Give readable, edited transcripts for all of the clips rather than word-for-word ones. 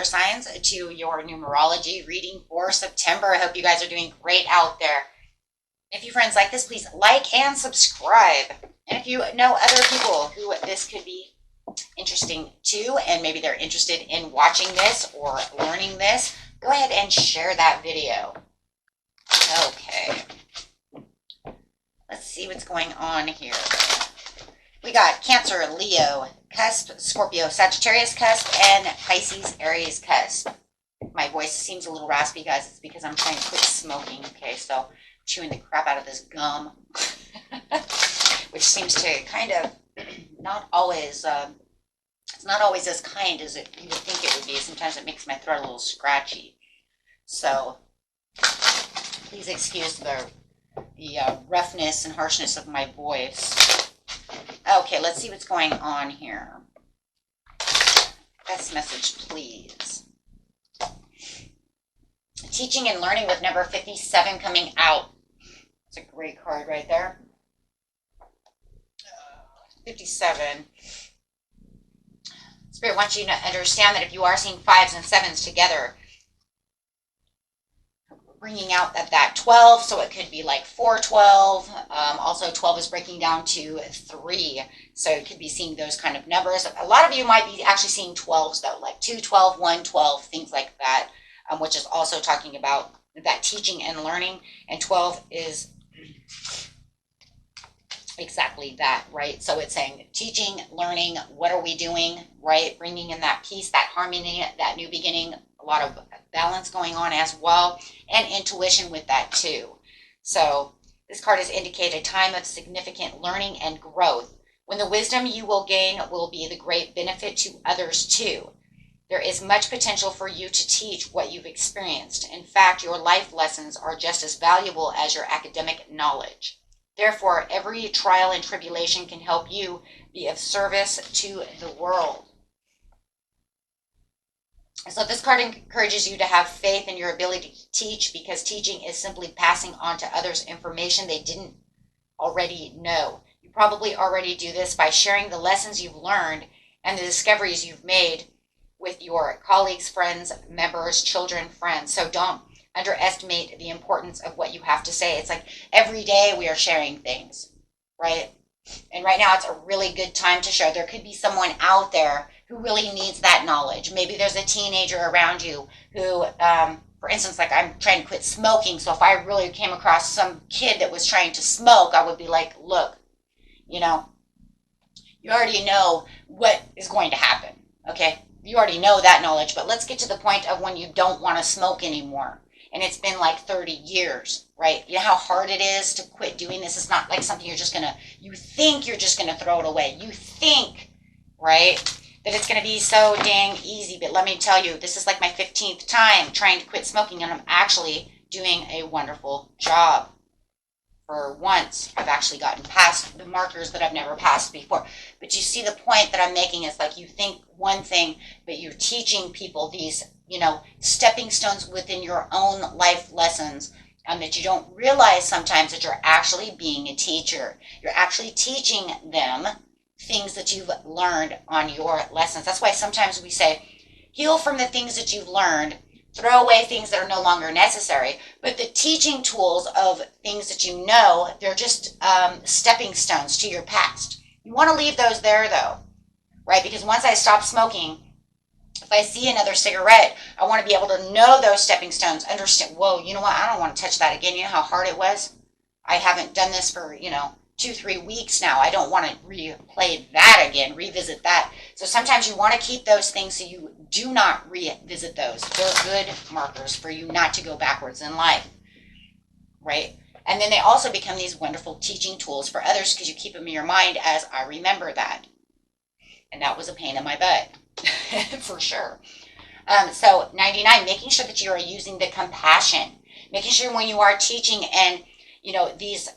water signs, to your numerology reading for September. I hope you guys are doing great out there. If you friends like this, please like and subscribe. And if you know other people who this could be interesting to, and maybe they're interested in watching this or learning this, go ahead and share that video. Okay. Let's see what's going on here. We got Cancer, Leo, Cusp, Scorpio, Sagittarius Cusp, and Pisces, Aries Cusp. My voice seems a little raspy, guys. It's because I'm trying to quit smoking. Okay, so I'm chewing the crap out of this gum, which seems to kind of not always, it's not always as kind as you would think it would be. Sometimes it makes my throat a little scratchy. So please excuse the roughness and harshness of my voice. Okay, let's see what's going on here. Best message, please. Teaching and learning with number 57 coming out. It's a great card right there. 57. Spirit wants you to understand that if you are seeing 5s and 7s together, bringing out that 12, so it could be like 412. Also 12 is breaking down to 3, so it could be seeing those kind of numbers. A lot of you might be actually seeing 12s though, like 2, 12, 1, 12, things like that, which is also talking about that teaching and learning. And 12 is exactly that, right? So it's saying teaching, learning, what are we doing, right? Bringing in that peace, that harmony, that new beginning, a lot of balance going on as well, and intuition with that too. So this card has indicated a time of significant learning and growth, when the wisdom you will gain will be the great benefit to others too. There is much potential for you to teach what you've experienced. In fact, your life lessons are just as valuable as your academic knowledge. Therefore, every trial and tribulation can help you be of service to the world. So this card encourages you to have faith in your ability to teach, because teaching is simply passing on to others information they didn't already know. You probably already do this by sharing the lessons you've learned and the discoveries you've made with your colleagues, friends, members, children, friends. So don't underestimate the importance of what you have to say. It's like every day we are sharing things, right? And right now it's a really good time to share. There could be someone out there who really needs that knowledge. Maybe there's a teenager around you who, for instance, like I'm trying to quit smoking. So if I really came across some kid that was trying to smoke, I would be like, look, you already know what is going to happen. Okay. You already know that knowledge, but let's get to the point of when you don't want to smoke anymore. And it's been like 30 years, right? You know how hard it is to quit doing this? It's not like something you think you're just going to throw it away. You think, right, that it's going to be so dang easy. But let me tell you, this is like my 15th time trying to quit smoking, and I'm actually doing a wonderful job. For once, I've actually gotten past the markers that I've never passed before. But you see the point that I'm making is like you think one thing, but you're teaching people these, stepping stones within your own life lessons, that you don't realize sometimes that you're actually being a teacher. You're actually teaching them things that you've learned on your lessons. That's why sometimes we say, heal from the things that you've learned, throw away things that are no longer necessary. But the teaching tools of things that you know, they're just stepping stones to your past. You want to leave those there though, right? Because once I stop smoking, if I see another cigarette, I want to be able to know those stepping stones, understand, whoa, you know what? I don't want to touch that again. You know how hard it was? I haven't done this for, 2-3 weeks now. I don't want to replay that again, revisit that. So sometimes you want to keep those things so you do not revisit those. They're good markers for you not to go backwards in life, right? And then they also become these wonderful teaching tools for others because you keep them in your mind as, I remember that. And that was a pain in my butt, for sure. So 99, making sure that you are using the compassion, making sure when you are teaching and, these,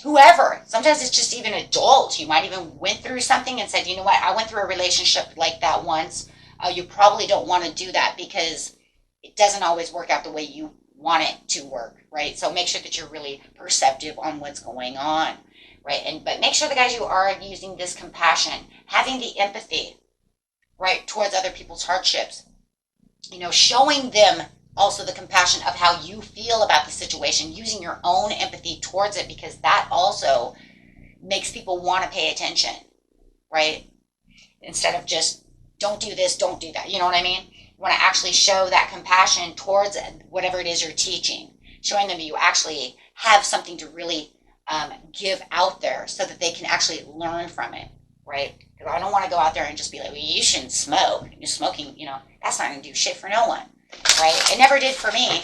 whoever, sometimes it's just even adults. You might even went through something and said, you know what, I went through a relationship like that once. You probably don't want to do that because it doesn't always work out the way you want it to work, right? So make sure that you're really perceptive on what's going on, right? But make sure, the guys, you are using this compassion, having the empathy, right, towards other people's hardships. showing them also the compassion of how you feel about the situation, using your own empathy towards it, because that also makes people want to pay attention, right? Instead of just, don't do this, don't do that. You know what I mean? You want to actually show that compassion towards whatever it is you're teaching, showing them that you actually have something to really give out there so that they can actually learn from it, right? Because I don't want to go out there and just be like, well, you shouldn't smoke. You're smoking, that's not going to do shit for no one, right? It never did for me.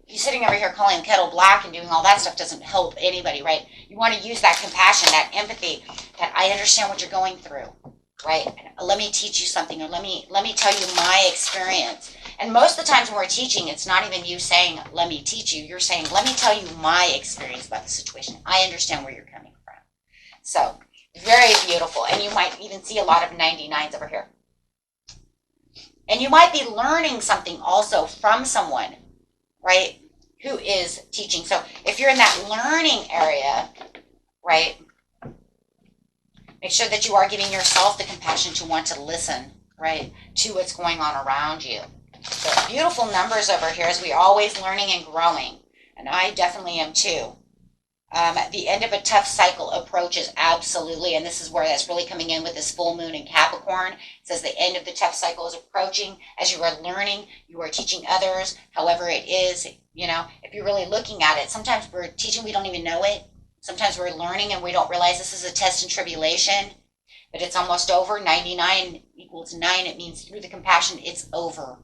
You sitting over here calling the kettle black and doing all that stuff doesn't help anybody, right? You want to use that compassion, that empathy, that I understand what you're going through, right? Let me teach you something, or let me tell you my experience. And most of the times when we're teaching, it's not even you saying, let me teach you. You're saying, let me tell you my experience about the situation. I understand where you're coming from. So, very beautiful. And you might even see a lot of 99s over here. And you might be learning something also from someone, right, who is teaching. So if you're in that learning area, right, make sure that you are giving yourself the compassion to want to listen, right, to what's going on around you. So beautiful numbers over here, as we're always learning and growing. And I definitely am too. The end of a tough cycle approaches, absolutely, and this is where that's really coming in with this full moon in Capricorn. It says the end of the tough cycle is approaching. As you are learning, you are teaching others, however it is, if you're really looking at it. Sometimes we're teaching, we don't even know it. Sometimes we're learning and we don't realize this is a test and tribulation, but it's almost over. 99 equals 9. It means through the compassion, it's over,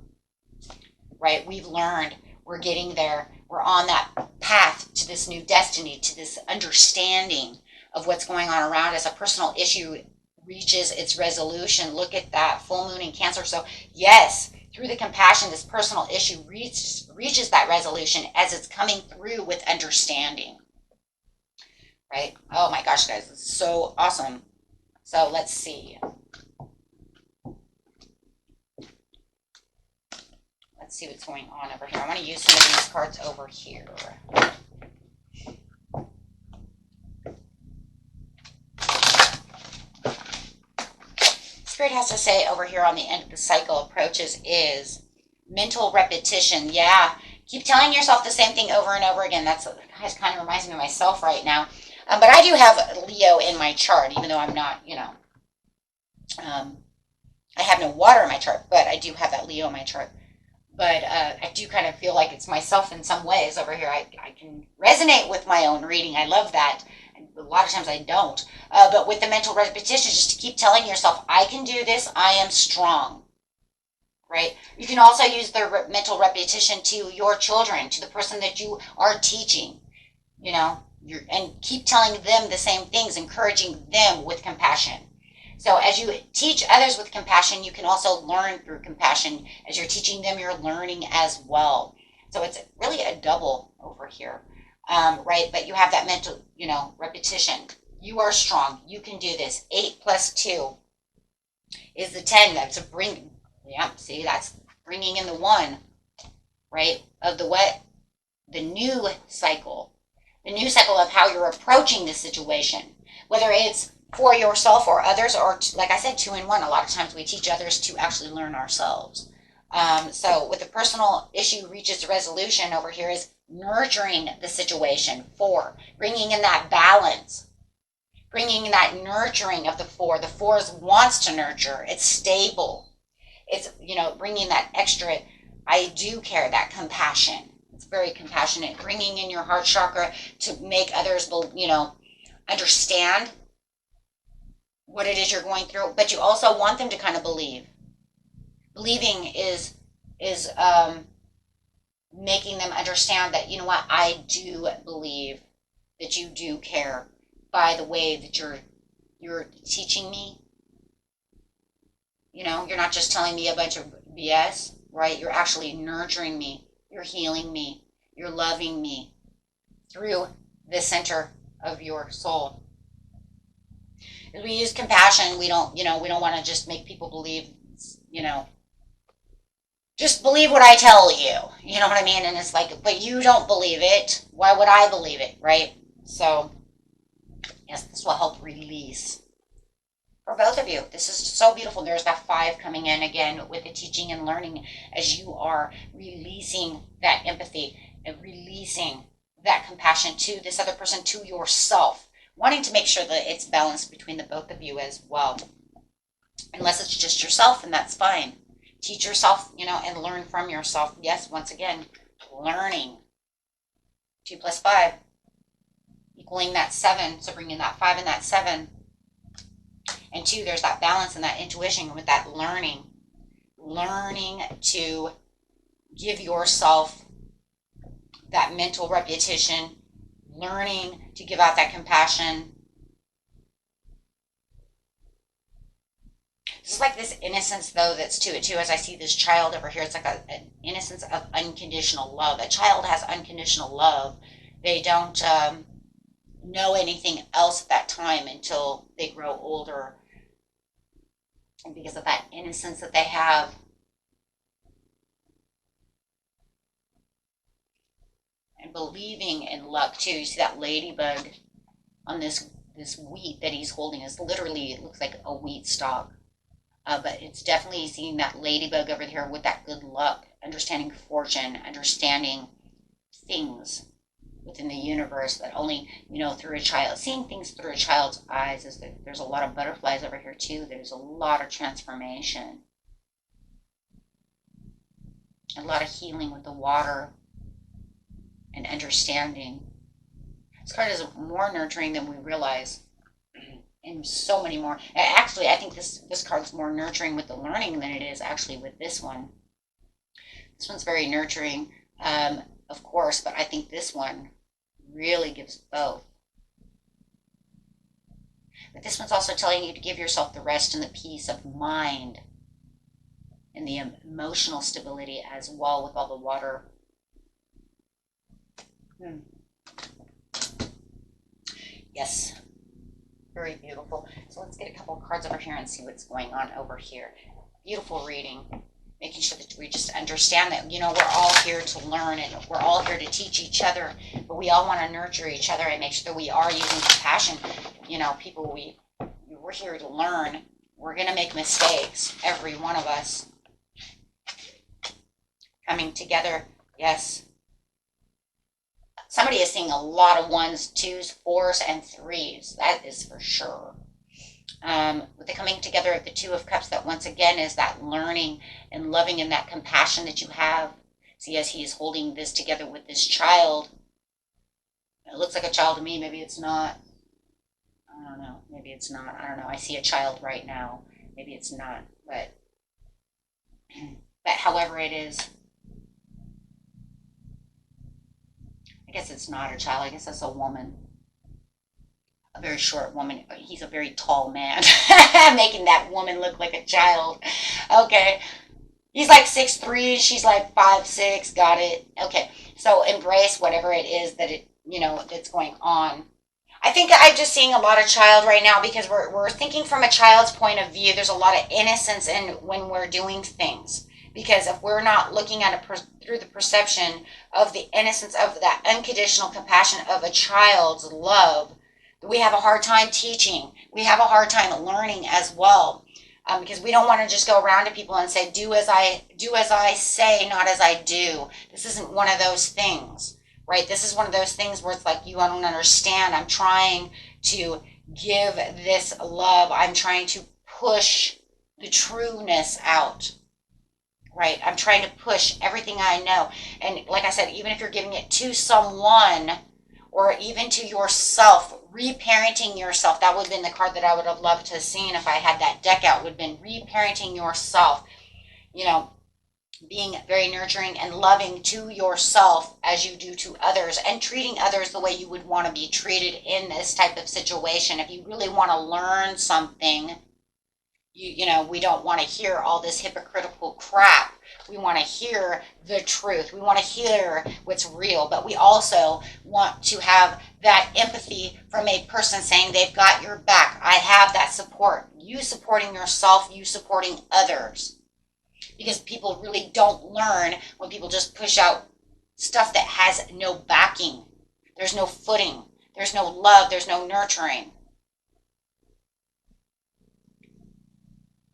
right? We've learned. We're getting there. We're on that path to this new destiny, to this understanding of what's going on around us. A personal issue reaches its resolution. Look at that full moon in Cancer. So yes, through the compassion, this personal issue reaches that resolution as it's coming through with understanding. Right? Oh my gosh, guys, this is so awesome. So let's see. Let's see what's going on over here. I want to use some of these cards over here. Spirit has to say over here on the end of the cycle approaches is mental repetition. Yeah, keep telling yourself the same thing over and over again. That's kind of reminds me of myself right now. But I do have Leo in my chart, even though I'm not, I have no water in my chart, but I do have that Leo in my chart. But I do kind of feel like it's myself in some ways over here. I can resonate with my own reading. I love that. And a lot of times I don't. But with the mental repetition, just to keep telling yourself, I can do this. I am strong. Right? You can also use the mental repetition to your children, to the person that you are teaching. And keep telling them the same things, encouraging them with compassion. So as you teach others with compassion, you can also learn through compassion. As you're teaching them, you're learning as well. So it's really a double over here, right? But you have that mental, repetition. You are strong. You can do this. 8 plus 2 is the 10. That's that's bringing in the 1, right? Of the what? The new cycle. The new cycle of how you're approaching the situation. Whether it's for yourself or others, or like I said, 2 in 1. A lot of times we teach others to actually learn ourselves. So with the personal issue reaches resolution over here is nurturing the situation. 4, bringing in that balance, bringing in that nurturing of the 4. The 4 wants to nurture. It's stable. It's, bringing that extra, I do care, that compassion. It's very compassionate. Bringing in your heart chakra to make others, understand what it is you're going through, but you also want them to kind of believe. Believing is making them understand that, I do believe that you do care by the way that you're teaching me. You're not just telling me a bunch of BS, right? You're actually nurturing me. You're healing me. You're loving me through the center of your soul. As we use compassion, we don't want to just make people believe, just believe what I tell you. You know what I mean? And it's like, but you don't believe it. Why would I believe it, right? So, yes, this will help release. for both of you. This is so beautiful. There's that 5 coming in again with the teaching and learning as you are releasing that empathy and releasing that compassion to this other person, to yourself, wanting to make sure that it's balanced between the both of you as well. Unless it's just yourself, and that's fine. Teach yourself, and learn from yourself. Yes, once again, learning. 2 plus 5 equaling that 7, so bringing that 5 and that 7. And 2, there's that balance and that intuition with that learning to give yourself that mental repetition, learning to give out that compassion. This is like this innocence, though, that's to it, too. As I see this child over here, it's like an innocence of unconditional love. A child has unconditional love. They don't know anything else at that time until they grow older. And because of that innocence that they have. And believing in luck, too. You see that ladybug on this wheat that he's holding is literally, it looks like a wheat stalk. But it's definitely seeing that ladybug over here with that good luck, understanding fortune, understanding things within the universe that only, through a child, seeing things through a child's eyes. Is that there's a lot of butterflies over here too. There's a lot of transformation, a lot of healing with the water and understanding. This card is more nurturing than we realize. And so many more. Actually, I think this card's more nurturing with the learning than it is actually with this one. This one's very nurturing, of course, but I think this one really gives both. But this one's also telling you to give yourself the rest and the peace of mind and the emotional stability as well with all the water. Yes. Very beautiful. So let's get a couple of cards over here and see what's going on over here. Beautiful reading. Making sure that we just understand that, we're all here to learn and we're all here to teach each other, but we all want to nurture each other and make sure that we are using compassion. People, we're here to learn. We're going to make mistakes, every one of us. Coming together, yes. Somebody is seeing a lot of 1s, 2s, 4s, and 3s. That is for sure. With the coming together of the 2 of Cups, that once again is that learning and loving and that compassion that you have. See, as he is holding this together with this child. It looks like a child to me. Maybe it's not. I don't know. Maybe it's not. I don't know. I see a child right now. Maybe it's not. But however it is. I guess it's not a child. I guess that's a woman. A very short woman. He's a very tall man. Making that woman look like a child. Okay. He's like 6'3". She's like 5'6". Got it. Okay. So embrace whatever it is that that's going on. I think I'm just seeing a lot of child right now because we're thinking from a child's point of view. There's a lot of innocence in when we're doing things. Because if we're not looking at it through the perception of the innocence of that unconditional compassion of a child's love, we have a hard time teaching. We have a hard time learning as well. Because we don't want to just go around to people and say, do as I say, not as I do. This isn't one of those things, right? This is one of those things where it's like, you don't understand. I'm trying to give this love. I'm trying to push the trueness out. Right? I'm trying to push everything I know. And like I said, even if you're giving it to someone or even to yourself, reparenting yourself, that would have been the card that I would have loved to have seen if I had that deck out, would have been reparenting yourself, being very nurturing and loving to yourself as you do to others and treating others the way you would want to be treated in this type of situation. If you really want to learn something, we don't want to hear all this hypocritical crap. We want to hear the truth. We want to hear what's real, but we also want to have that empathy from a person saying they've got your back. I have that support. You supporting yourself, you supporting others. Because people really don't learn when people just push out stuff that has no backing. There's no footing. There's no love. There's no nurturing.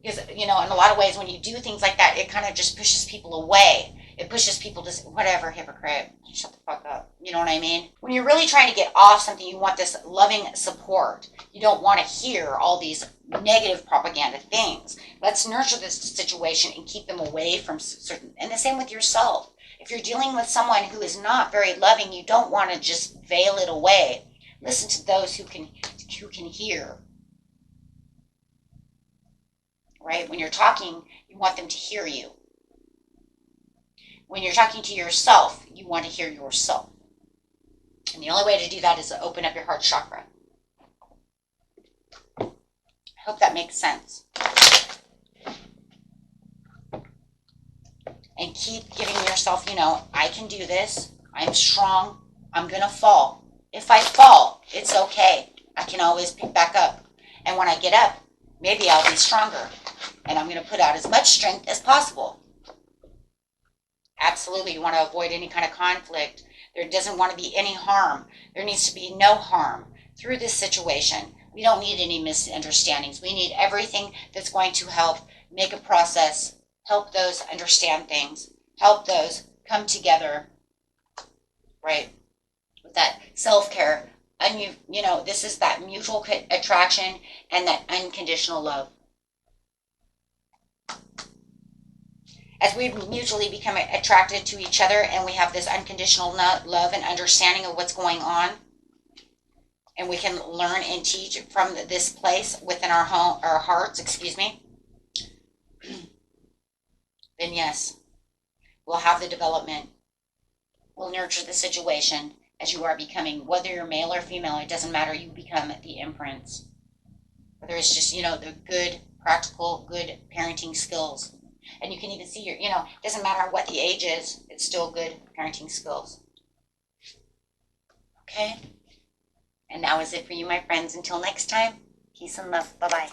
Because, you know, in a lot of ways, when you do things like that, it kind of just pushes people away. It pushes people to, whatever, hypocrite, shut the fuck up. You know what I mean? When you're really trying to get off something, you want this loving support. You don't want to hear all these negative propaganda things. Let's nurture this situation and keep them away from certain, and the same with yourself. If you're dealing with someone who is not very loving, you don't want to just veil it away. Listen to those who can hear. Right? When you're talking, you want them to hear you. When you're talking to yourself, you want to hear yourself. And the only way to do that is to open up your heart chakra. I hope that makes sense. And keep giving yourself, you know, I can do this. I'm strong. I'm going to fall. If I fall, it's okay. I can always pick back up. And when I get up, maybe I'll be stronger. And I'm going to put out as much strength as possible. Absolutely, you want to avoid any kind of conflict. There doesn't want to be any harm. There needs to be no harm through this situation. We don't need any misunderstandings. We need everything that's going to help make a process, help those understand things, help those come together, right? With that self-care. And you know, this is that mutual attraction and that unconditional love. As we mutually become attracted to each other and we have this unconditional love and understanding of what's going on, and we can learn and teach from this place within our hearts, then yes, we'll have the development. We'll nurture the situation as you are becoming, whether you're male or female, it doesn't matter, you become the imprints. Whether it's just, you know, the good, practical, good parenting skills. And you can even see it doesn't matter what the age is, it's still good parenting skills. Okay? And that was it for you, my friends. Until next time, peace and love. Bye-bye.